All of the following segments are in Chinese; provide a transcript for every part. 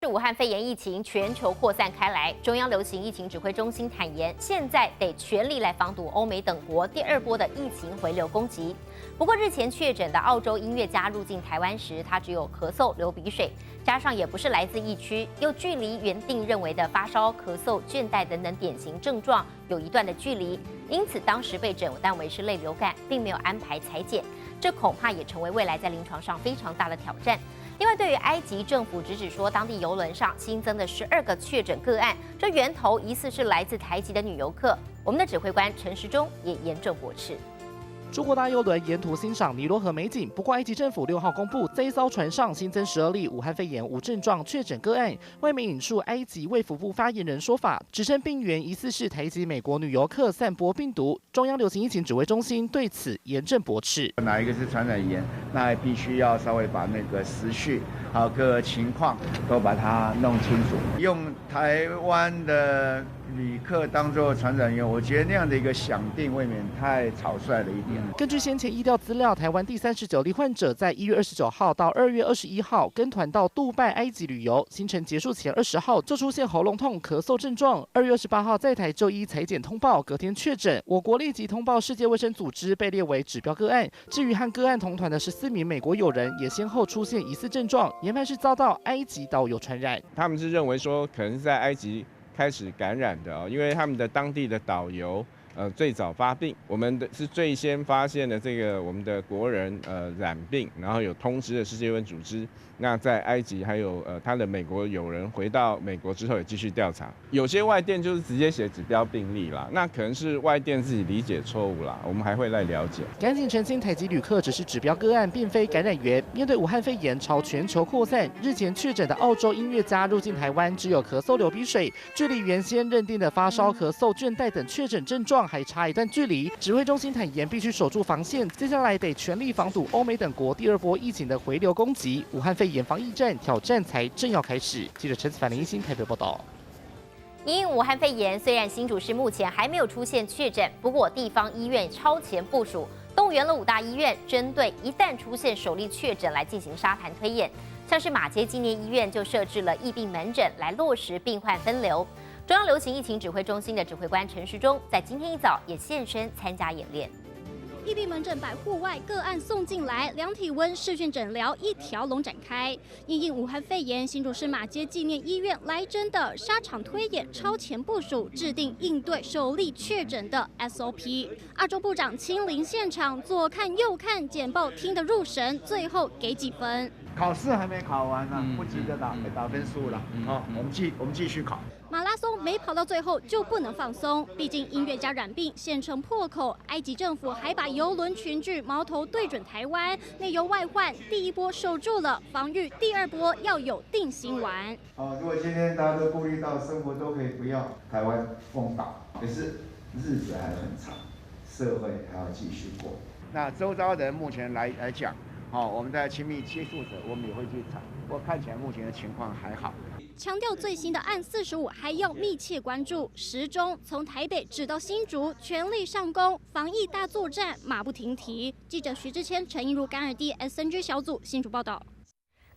武汉肺炎疫情全球扩散开来，中央流行疫情指挥中心坦言，现在得全力来防堵欧美等国第二波的疫情回流攻击。不过，日前确诊的澳洲音乐家入境台湾时，他只有咳嗽、流鼻水，加上也不是来自疫区，又距离原定认为的发烧、咳嗽、倦怠等等典型症状有一段的距离，因此当时被诊断为是类流感，并没有安排采检，这恐怕也成为未来在临床上非常大的挑战。另外，对于埃及政府指说当地邮轮上新增的12个确诊个案，这源头疑似是来自台籍的女游客，我们的指挥官陈时中也严正驳斥。出国搭邮轮沿途欣赏尼罗河美景，不过埃及政府6号公布，在一艘船上新增12例武汉肺炎无症状确诊个案。外媒引述埃及卫福部发言人说法，指称病源疑似是台籍美国女游客散播病毒。中央流行疫情指挥中心对此严正驳斥。哪一个是传染源，那还必须要稍微把那个时序还有各个情况都把它弄清楚。用台湾的旅客当作传染源，我觉得那样的一个想定未免太草率了一点。根据先前疫调资料，台湾第39例患者在1月29号到2月21号跟团到杜拜、埃及旅游，行程结束前20号就出现喉咙痛、咳嗽症状。2月28号在台就医采检通报，隔天确诊。我国立即通报世界卫生组织，被列为指标个案。至于和个案同团的14名美国友人，也先后出现疑似症状，研判是遭到埃及导游传染。他们是认为说可能是在埃及开始感染的因为他们的当地的导游最早发病，我们是最先发现的这个我们的国人染病，然后有通知的世界卫生组织。那在埃及还有他的美国友人回到美国之后也继续调查，有些外电就是直接写指标病例啦，那可能是外电自己理解错误啦，我们还会来了解。赶紧澄清，台籍旅客只是指标个案，并非感染源。面对武汉肺炎朝全球扩散，日前确诊的澳洲音乐家入境台湾，只有咳嗽、流鼻水，距离原先认定的发烧、咳嗽、倦怠等确诊症状还差一段距离。指挥中心坦言，必须守住防线，接下来得全力防堵欧美等国第二波疫情的回流攻击。武汉肺炎防疫战挑战才正要开始。记者陈子凡、林一新台北报道。因武汉肺炎，虽然新竹市目前还没有出现确诊，不过地方医院超前部署，动员了5大医院，针对一旦出现首例确诊来进行沙盘推演。像是马偕纪念医院就设置了疫病门诊来落实病患分流。中央流行疫情指挥中心的指挥官陈时中在今天一早也现身参加演练。疫病门诊摆户外，个案送进来，量体温、视讯诊疗一条龙展开。因应武汉肺炎，新竹市马偕纪念医院来真的沙场推演，超前部署，制定应对首例确诊的 SOP。阿中部长亲临现场，左看右看，简报听得入神，最后给几分？考试还没考完呢，不急着打分数了。我们继续考。马拉松没跑到最后就不能放松，毕竟音乐家染病现成破口。埃及政府还把邮轮群聚矛头对准台湾，内忧外患，第一波守住了，防御第二波要有定心丸。如果今天大家都顾虑到生活都可以不要台湾封岛，可是日子还很长，社会还要继续过。那周遭人目前来讲，我们的亲密接触者我们也会去查，不过看起来目前的情况还好。强调最新的案45还要密切关注，时钟从台北指到新竹，全力上攻，防疫大作战马不停蹄。记者徐志谦、陈映如干尔地 SNG 小组新竹报道。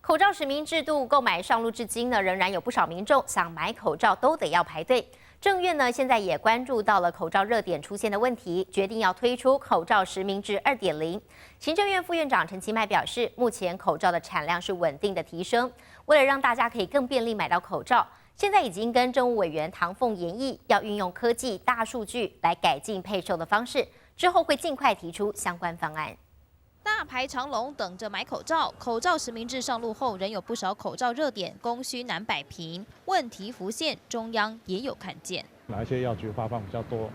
口罩实名制度购买上路至今呢，仍然有不少民众想买口罩都得要排队。政院呢现在也关注到了口罩热点出现的问题，决定要推出口罩实名制2.0。行政院副院长陈其迈表示，目前口罩的产量是稳定的提升，为了让大家可以更便利买到口罩，现在已经跟政务委员唐凤研议，要运用科技、大数据来改进配售的方式，之后会尽快提出相关方案。大排长龙等着买口罩，口罩实名制上路后，仍有不少口罩热点供需难摆平，问题浮现，中央也有看见。哪一些药局发放比较多，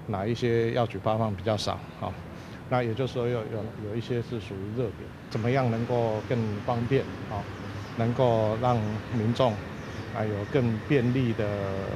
哪一些药局发放比较少？那也就是说有一些是属于热点，怎么样能够更方便能够让民众还有更便利的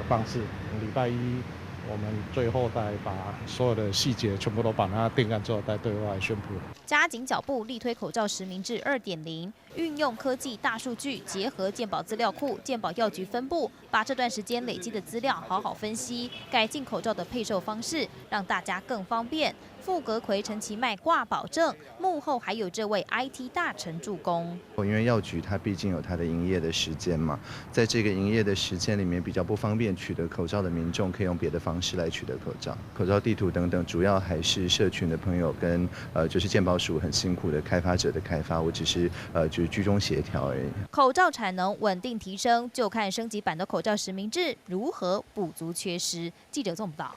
方式。礼拜一我们最后再把所有的细节全部都把它定案之后，再对外宣布。加紧脚步，力推口罩实名制2.0，运用科技、大数据，结合健保资料库、健保药局分布，把这段时间累积的资料好好分析，改进口罩的配售方式，让大家更方便。傅格奎、陈其迈挂保证，幕后还有这位 IT 大臣助攻。因为药局它毕竟有它的营业的时间嘛，在这个营业的时间里面比较不方便取得口罩的民众，可以用别的方式来取得口罩。口罩地图等等，主要还是社群的朋友跟就是健保署很辛苦的开发者的开发，我只是就是居中协调而已。口罩产能稳定提升，就看升级版的口罩实名制如何补足缺失。记者纵报。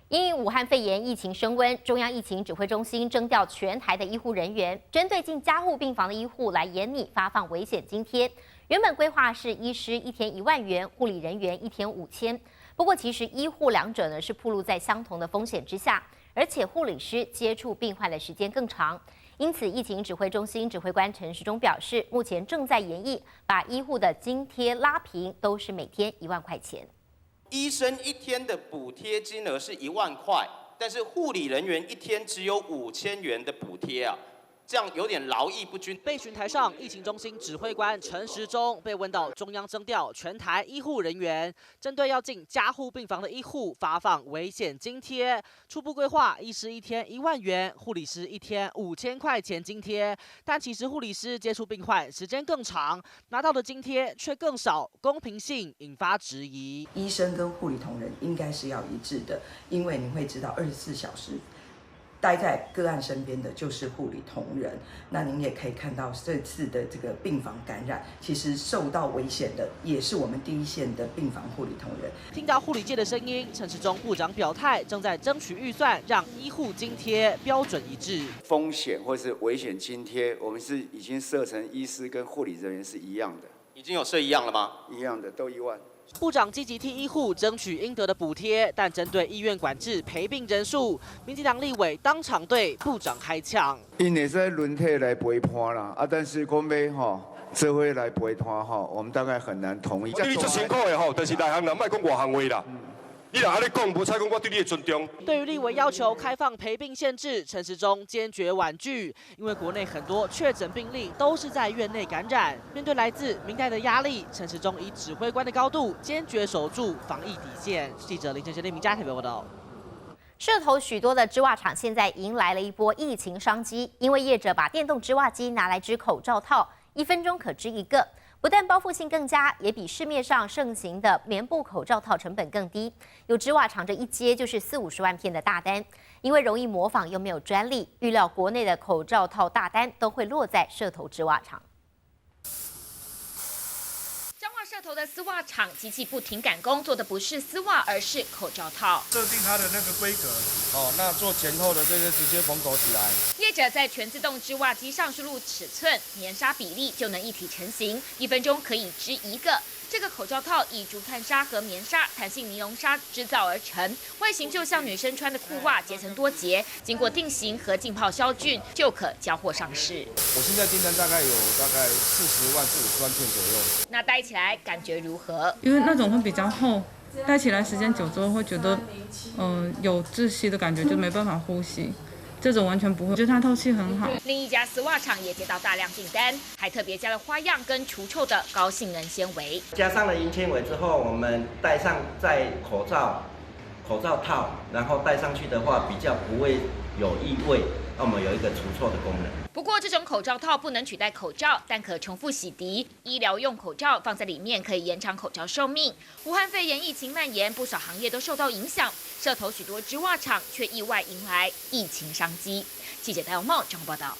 因武汉肺炎疫情升温，中央疫情指挥中心征调全台的医护人员，针对进加护病房的医护来研拟发放危险津贴。原本规划是医师1天1万元，护理人员1天5000。不过，其实医护两者呢是暴露在相同的风险之下，而且护理师接触病患的时间更长。因此，疫情指挥中心指挥官陈时中表示，目前正在研议把医护的津贴拉平，都是每天1万块钱。医生1天的补贴金额是1万块，但是护理人员1天只有5000元的补贴啊，这样有点劳逸不均。备询台上，疫情中心指挥官陈时中被问到中央征调全台医护人员，针对要进加护病房的医护发放危险津贴，初步规划医师1天1万元，护理师1天5000块钱津贴。但其实护理师接触病患时间更长，拿到的津贴却更少，公平性引发质疑。医生跟护理同仁应该是要一致的，因为你会知道24小时。待在个案身边的就是护理同仁，那您也可以看到这次的这个病房感染，其实受到危险的也是我们第一线的病房护理同仁。听到护理界的声音，陈时中部长表态，正在争取预算，让医护津贴标准一致。风险或是危险津贴，我们是已经设成医师跟护理人员是一样的，已经有设一样了吗？一样的都1万。部长积极替医护争取应得的补贴，但针对医院管制陪病人数，民进党立委当场对部长开枪。因会使轮替来陪伴啦，但是讲要做伙来陪伴我们大概很难同意。你最辛苦的就是内行人，莫讲外行话啦。你若安尼讲，无采讲我对你的尊重。对于立委要求开放陪病限制，陈时中坚决婉拒，因为国内很多确诊病例都是在院内感染。面对来自民代的压力，陈时中以指挥官的高度，坚决守住防疫底线。记者林晨贤、林明嘉台北报道。社头许多的织袜厂现在迎来了一波疫情商机，因为业者把电动织袜机拿来织口罩套，1分钟可织1个。不但包覆性更佳，也比市面上盛行的棉布口罩套成本更低。有织袜厂这一接就是40-50万片的大单，因为容易模仿又没有专利，预料国内的口罩套大单都会落在社头织袜厂。社头的丝袜厂机器不停赶工，做的不是丝袜，而是口罩套。设定它的那个规格，那做前后的这些直接缝口起来。业者在全自动织袜机上输入尺寸、棉纱比例，就能一体成型，1分钟可以织1个。这个口罩套以竹炭纱和棉纱、弹性尼龙纱制造而成，外形就像女生穿的裤袜，结成多节，经过定型和浸泡消菌，就可交货上市。我现在订单大概40万、40万片左右。那戴起来感觉如何？因为那种会比较厚，戴起来时间久之后会觉得，有窒息的感觉，就没办法呼吸。这种完全不会，我觉得它透气很好。另一家丝袜厂也接到大量订单，还特别加了花样跟除臭的高性能纤维，加上了银纤维之后，我们戴上在口罩套，然后戴上去的话比较不会有异味，那我们有一个除臭的功能。不过这种口罩套不能取代口罩，但可重复洗涤。医疗用口罩放在里面可以延长口罩寿命。武汉肺炎疫情蔓延，不少行业都受到影响，社头许多织袜厂却意外迎来疫情商机。记者戴永茂综合报道。